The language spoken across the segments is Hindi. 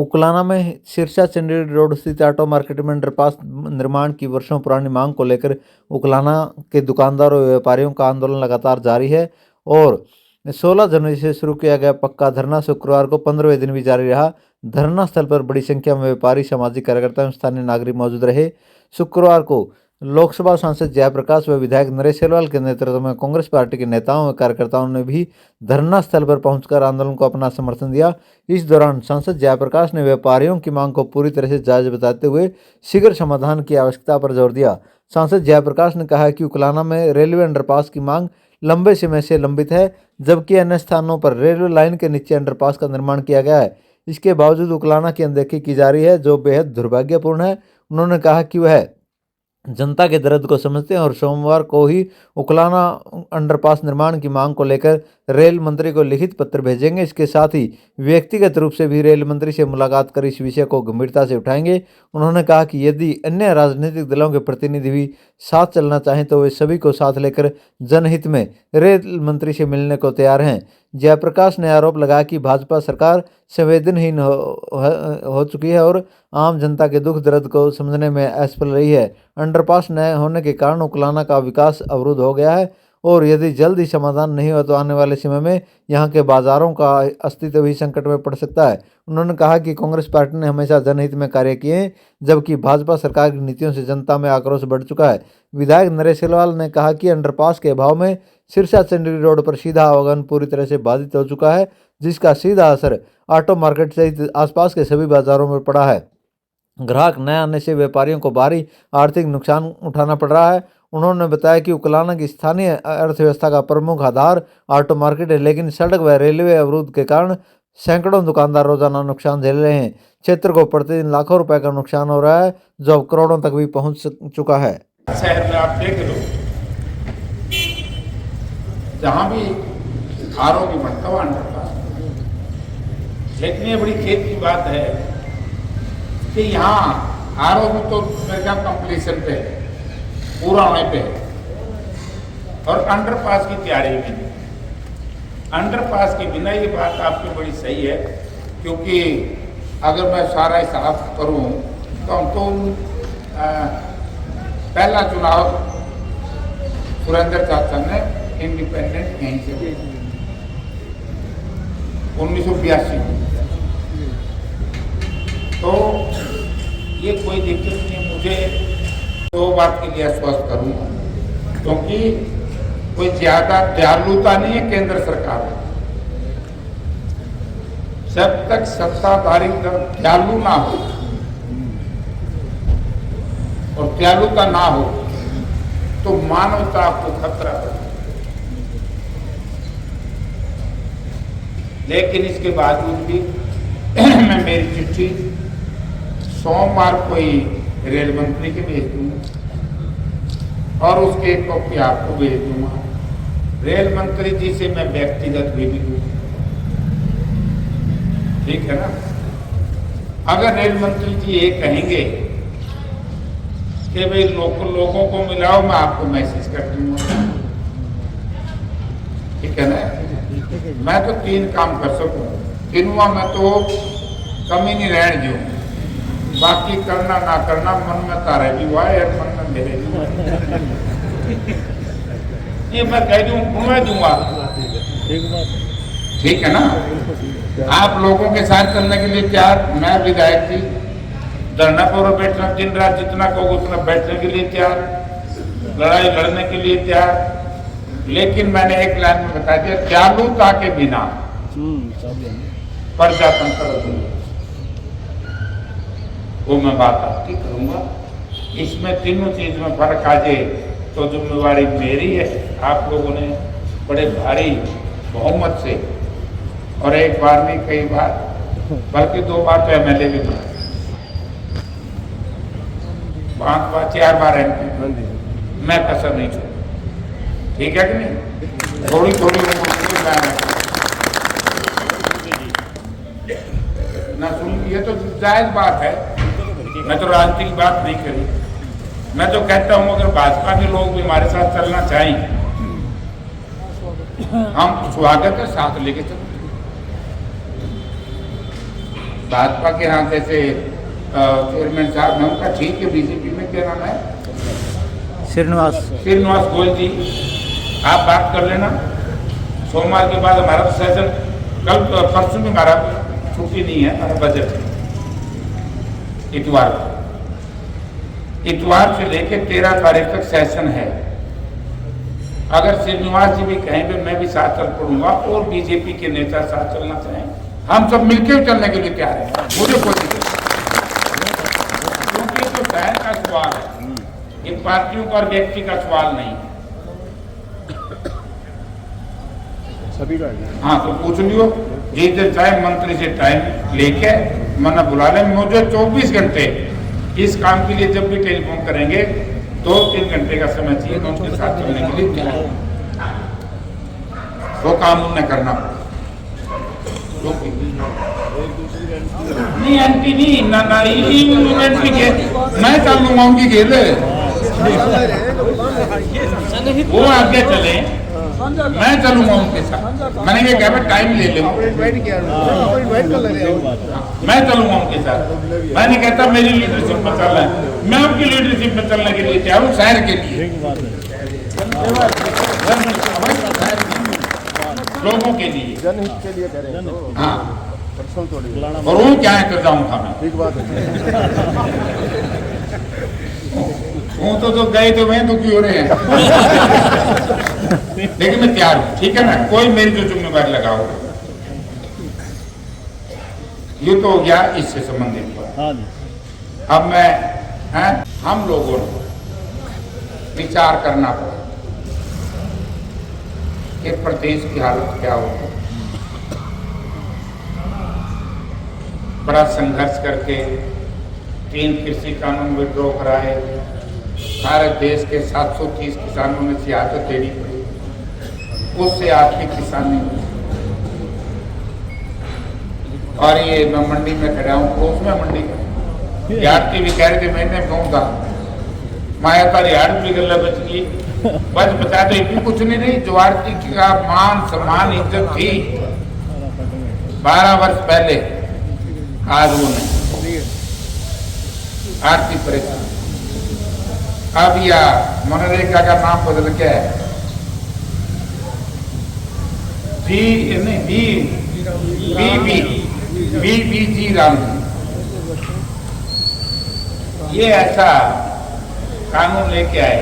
उकलाना में सिरसा चंडीगढ़ रोड स्थित ऑटो मार्केट में अंडरपास निर्माण की वर्षों पुरानी मांग को लेकर उकलाना के दुकानदारों और व्यापारियों का आंदोलन लगातार जारी है और 16 जनवरी से शुरू किया गया पक्का धरना शुक्रवार को 15वें दिन भी जारी रहा। धरना स्थल पर बड़ी संख्या में व्यापारी, सामाजिक कार्यकर्ता एवं स्थानीय नागरिक मौजूद रहे। शुक्रवार को लोकसभा सांसद जयप्रकाश व विधायक नरेश सेलवाल के नेतृत्व में कांग्रेस पार्टी के नेताओं व कार्यकर्ताओं ने भी धरना स्थल पर पहुंचकर आंदोलन को अपना समर्थन दिया। इस दौरान सांसद जयप्रकाश ने व्यापारियों की मांग को पूरी तरह से जायज बताते हुए शीघ्र समाधान की आवश्यकता पर जोर दिया। सांसद जयप्रकाश ने कहा कि उकलाना में रेलवे अंडरपास की मांग लंबे समय से लंबित है, जबकि अन्य स्थानों पर रेलवे लाइन के नीचे अंडरपास का निर्माण किया गया है। इसके बावजूद उकलाना की अनदेखी की जा रही है, जो बेहद दुर्भाग्यपूर्ण है। उन्होंने कहा कि वह जनता के दर्द को समझते हैं और सोमवार को ही उकलाना अंडरपास निर्माण की मांग को लेकर रेल मंत्री को लिखित पत्र भेजेंगे। इसके साथ ही व्यक्तिगत रूप से भी रेल मंत्री से मुलाकात कर इस विषय को गंभीरता से उठाएंगे। उन्होंने कहा कि यदि अन्य राजनीतिक दलों के प्रतिनिधि भी साथ चलना चाहें तो वे सभी को साथ लेकर जनहित में रेल मंत्री से मिलने को तैयार हैं। जयप्रकाश ने आरोप लगाया कि भाजपा सरकार संवेदनहीन हो चुकी है और आम जनता के दुख दर्द को समझने में असफल रही है। अंडरपास न होने के कारण उकलाना का विकास अवरुद्ध हो गया है और यदि जल्द ही समाधान नहीं हुआ तो आने वाले समय में यहाँ के बाजारों का अस्तित्व भी संकट में पड़ सकता है। उन्होंने कहा कि कांग्रेस पार्टी ने हमेशा जनहित में कार्य किए हैं, जबकि भाजपा सरकार की नीतियों से जनता में आक्रोश बढ़ चुका है। विधायक नरेश सेलवाल ने कहा कि अंडरपास के अभाव में सिरसा चंडीगढ़ रोड पर सीधा आवागमन पूरी तरह से बाधित हो चुका है, जिसका सीधा असर ऑटो मार्केट सहित आसपास के सभी बाजारों में पड़ा है। ग्राहक न आने से व्यापारियों को भारी आर्थिक नुकसान उठाना पड़ रहा है। उन्होंने बताया कि उकलाना की स्थानीय अर्थव्यवस्था का प्रमुख आधार ऑटो मार्केट है, लेकिन सड़क व रेलवे अवरोध के कारण सैकड़ों दुकानदार रोजाना नुकसान झेल रहे हैं। क्षेत्र को प्रतिदिन लाखों रुपए का नुकसान हो रहा है, जो अब करोड़ों तक भी पहुंच चुका है। शहर में आप देख लो, जहां भी आरोग्य बढ़ता हुआ अंडरपास, लेकिन ये बड़ी खेद की बात है कि यहाँ आरोग्य तो मेरे कंप्लीशन पे है, पूरा होने पे है और अंडरपास की तैयारी भी नहीं। अंडरपास के बिना ये बात आपकी बड़ी सही है, क्योंकि अगर मैं सारा हिसाब करूं तो हम तो पहला चुनाव सुरेंद्र चाचा ने इंडिपेंडेंट यहीं से 1982 में, तो ये कोई दिक्कत नहीं है। मुझे दो बात के लिए आश्वस्त करूंगा, क्योंकि कोई ज्यादा दयालुता नहीं है केंद्र सरकार में। जब तक सत्ताधारी दल दयालु ना हो और दयालुता ना हो तो मानवता आपको खतरा है। लेकिन इसके बावजूद भी मैं मेरी चिट्ठी सोमवार को ही रेल मंत्री के भेज दूंगा और उसके एक कॉपी आपको भेज दूंगा। रेल मंत्री जी से मैं व्यक्तिगत भी मिलूंगा, ठीक है ना। अगर रेल मंत्री जी ये कहेंगे कि भाई लोगों को मिलाओ, मैं आपको मैसेज कर दूंगा, ठीक है ना। मैं तो 3 काम कर सकूं, तीनों में तो कमी नहीं रहने दूं। बाकी करना ना करना मन में तारे भी हुआ है, मन में मेरे ये मैं कह दूं, घुमा दूंगा, ठीक है ना। आप लोगों के साथ चलने के लिए तैयार, मैं विधायक जी धरना पर बैठना दिन रात जितना कहो उतना बैठने के लिए तैयार, लड़ाई लड़ने के लिए तैयार। लेकिन मैंने एक लाइन में बता दिया, दयालुता के बिना प्रजातंत्र वो मैं बात आपकी करूंगा। इसमें तीनों चीज में फर्क आ जाए तो जिम्मेवारी मेरी है। आप लोगों ने बड़े भारी बहुमत से, और एक बार नहीं कई बार, बल्कि 2 बार तो MLA भी बना, 5 बार 4 बार MP, मैं कसर नहीं छोड़, ठीक है कि नहीं। थोड़ी थोड़ी ना सुन, ये तो जायज बात है। मैं तो राजनीतिक बात नहीं करी। मैं तो कहता हूं अगर भाजपा के लोग भी हमारे साथ चलना चाहें, हम स्वागत है, साथ लेके चलो। भाजपा के यहाँ जैसे चेयरमैन साहब हैं, उनका ठीक है। बीजेपी में क्या नाम है? श्रीनिवास गोयल जी, आप बात कर लेना। सोमवार के बाद हमारा तो सेशन, कल परसों में हमारा छुट्टी नहीं है, हमारा बजट है इतवार से लेके 13 तारीख तक सेशन है। अगर श्रीनिवास जी भी कहेंगे मैं भी साथ चल पड़ूंगा और बीजेपी के नेता साथ चलना चाहें, हम सब मिलकर चलने के लिए तैयार हैं। मुझे कोई क्योंकि तो शहर का सवाल है, ये पार्टियों का और व्यक्ति का सवाल नहीं है। सभी का हाँ, तो पूछ लियो जिस चाहे मंत्री से टाइम लेके मना बुला लें। मुझे 24 घंटे इस काम के लिए जब भी टेलीफोन करेंगे 2-3 घंटे का समय चाहिए, मैं उनके साथ चलने के लिए तैयार हूं। वो काम उन्हें करना पड़ेगा। नहीं एंटी नहीं ना ना इवेंट के मैं चल लूंगा उनकी खेल, वो आगे चले, मैं चलूंगा उनके साथ। मैंने ये कहा टाइम ले लो, मैं चलूंगा उनके साथ। मैंने कहता मेरी लीडरशिप में चलना है, मैं उनकी लीडरशिप में चलने के लिए तैयार हूँ, शहर के लिए, लोगों के लिए, जनहित के लिए करें। हाँ, थोड़ी और वो क्या है कर जाऊंगा मैं। ठीक बात है। वो तो गए तो मैं दुखी हो रहे हैं। लेकिन मैं तैयार हूं, ठीक है ना। कोई मेरी जो जिम्मेवारी लगाओ, ये तो हो गया इससे संबंधित बात। अब मैं हम लोगों को विचार करना पड़ा कि प्रदेश की हालत क्या होगी। बड़ा संघर्ष करके 3 कृषि कानून विड्रॉ कराए, सारे देश के 730 किसानों ने शहादत देनी पड़ी, उससे आपकी किसानी हुई। और ये मैं मंडी में खड़ा हूँ, कोस में मंडी का यात्री भी कह रहे थे मैंने कहूँगा माया तारी हाड़ भी गला बच गई, बस बता दो इतनी कुछ नहीं रही। जो आरती का मान सम्मान इज्जत थी 12 वर्ष पहले, आज वो नहीं। आरती परेशान। अब या मनरेगा का नाम बदल के BBG राम, ये ऐसा कानून लेके आए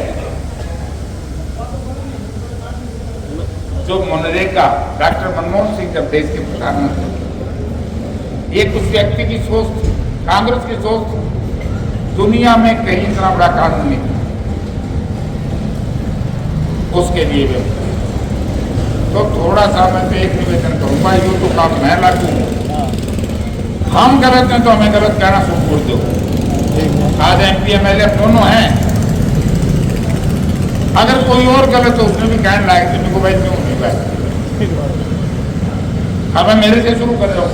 जो मनरेगा, डॉक्टर मनमोहन सिंह जब देश के प्रधानमंत्री, ये कुछ व्यक्ति की सोच थी, कांग्रेस की सोच थी, दुनिया में कहीं इतना बड़ा कानून नहीं उसके लिए भी। तो थोड़ा सा मैं तो एक निवेदन करूंगा, यू तो काम मैं लागू, हम गलत हैं तो हमें गलत कहना शुरू कर दो। आज MP MLA दोनों हैं, अगर कोई और गलत तो उसने भी कहने लायक थे, मेरे को भाई क्यों नहीं भाई। अब मैं मेरे से शुरू कर रहा हूँ।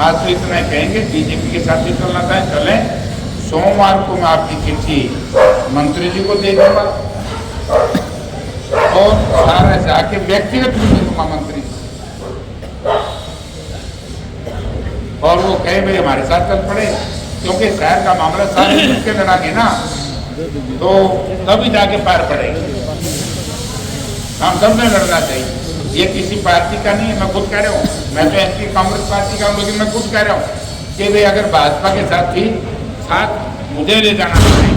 आज तो इतना कहेंगे, बीजेपी के साथ भी चलना था, चलें। सोमवार को मैं आपकी चिट्ठी मंत्री जी को दे दूंगा और सारे से आके व्यक्तिगत भी दे दूंगा मंत्री जी, और वो कहे भाई हमारे साथ चल पड़े, क्योंकि शहर का मामला सारे मिलकर लड़ांगे ना तो तभी जाके पार पड़ेगा। हम सब में लड़ना चाहिए, ये किसी पार्टी का नहीं है। मैं खुद कह रहा हूँ, मैं तो MP कांग्रेस पार्टी का हूँ, लेकिन मैं खुद कह रहा हूँ कि भाई अगर भाजपा के साथ ही साथ मुझे ले जाना चाहिए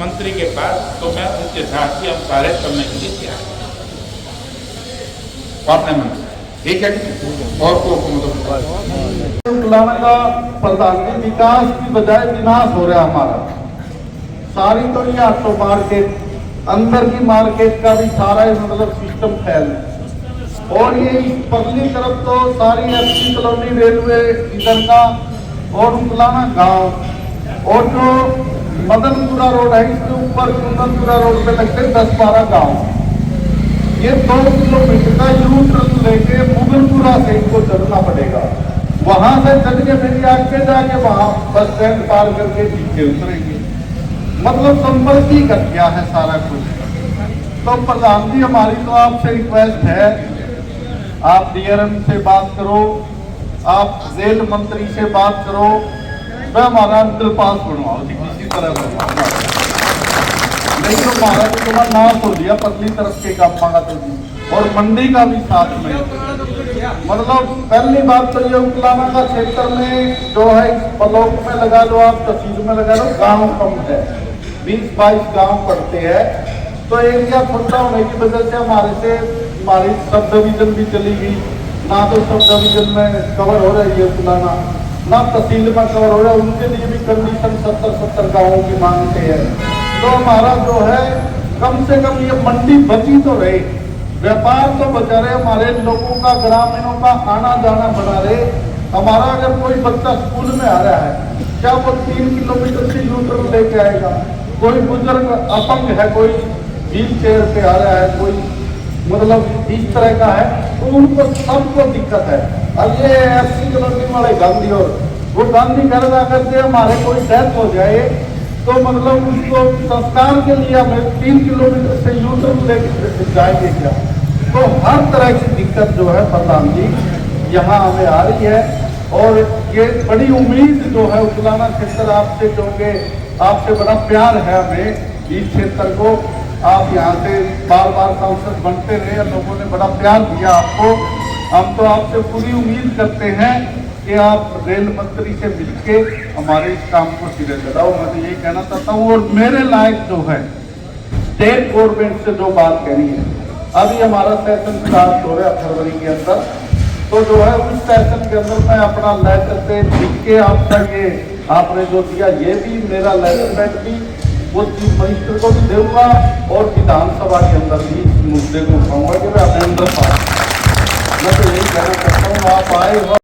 मंत्री के पास, तो मैं उनके साथ ही हम सारे करने के लिए तैयार हूँ अपने मंत्री, ठीक है। और को लाने का प्रधानमंत्री विकास की बजाय विनाश हो रहा है हमारा। सारी तो ये ऑटो मार्केट, अंदर की मार्केट का भी सारा मतलब सिस्टम फैल है। और ये पगली तरफ तो सारी SP कॉलोनी, रेलवे इधर का, और उकलाना गांव, और जो मदनपुरा रोड है इसके ऊपर कुंदनपुरा रोड पे लगते 10-12 गांव। ये 2 किलोमीटर का यू टर्न लेके मुगलपुरा से इनको चलना पड़ेगा। वहां से चल के फिर आगे जाके वहां बस स्टैंड पार करके नीचे उतरेंगे। मतलब संपत्ति कर गया है सारा कुछ। तो प्रधान जी हमारी तो आपसे रिक्वेस्ट है, आप DRM से बात करो आप रेल मंत्री से बात करो, मैं हमारा अंडरपास बनवाओ जी, किसी तरह बनवाओ, नहीं तो हमारा तो तुम्हारा नाश हो दिया पतली तरफ के काम मांगा तो जी, और मंडी का भी साथ में। मतलब पहली बात तो ये उकलाना का क्षेत्र में जो है ब्लॉक में लगा लो, आप तहसील में लगा लो, गांव कम है, 20-22 गांव पड़ते हैं, तो एरिया छोटा होने की वजह से हमारी सब डिवीजन भी चली गई, ना तो सब डिवीजन में कवर हो रही है उकलाना, ना तहसील में कवर हो रहा है, उनके लिए भी कंडीशन 70 गाँवों की मांगते हैं। तो हमारा जो है कम से कम ये मंडी बची तो रहे, व्यापार तो बचा रहे, हमारे लोगों का ग्रामीणों का आना जाना बना रहे। हमारा अगर कोई बच्चा स्कूल में आ रहा है, क्या वो 3 किलोमीटर से यूटर्न लेके आएगा? कोई बुजुर्ग अपंग है, कोई व्हील चेयर पे आ रहा है, कोई मतलब इस तरह का है, तो उनको सबको दिक्कत है। अब ये एससी कॉलोनी वाले गांधी, और वो गांधी घर जा करके हमारे कोई डेथ हो जाए तो मतलब उसको संस्कार के लिए हमें 3 किलोमीटर से यूटर्न लेके जाएंगे क्या? तो हर तरह की दिक्कत जो है प्रधान जी यहाँ हमें आ रही है, और ये बड़ी उम्मीद जो है उकलाना क्षेत्र आपसे, क्योंकि आपसे बड़ा प्यार है हमें इस क्षेत्र को, आप यहाँ से बार बार सांसद बनते रहे, लोगों ने बड़ा प्यार दिया आपको। हम तो आपसे पूरी उम्मीद करते हैं कि आप रेल मंत्री से मिलके हमारे इस काम को सिरे चलाओ, मैं तो यही कहना चाहता हूँ। और मेरे लायक जो है स्टेट गवर्नमेंट से जो बात कहनी है, अभी हमारा सेशन स्टार्ट हो रहा है फरवरी के अंदर, तो जो है उस सेशन के अंदर मैं अपना लेटर से लिख के आपका ये आपने जो दिया, ये भी मेरा लेटर पैड भी वो चीफ मिनिस्टर को भी दूंगा, और विधानसभा के अंदर भी इस मुद्दे को उठाऊंगा कि मैं अपने अंदर मैं तो यही कहना चाहता हूँ, आप आए हो।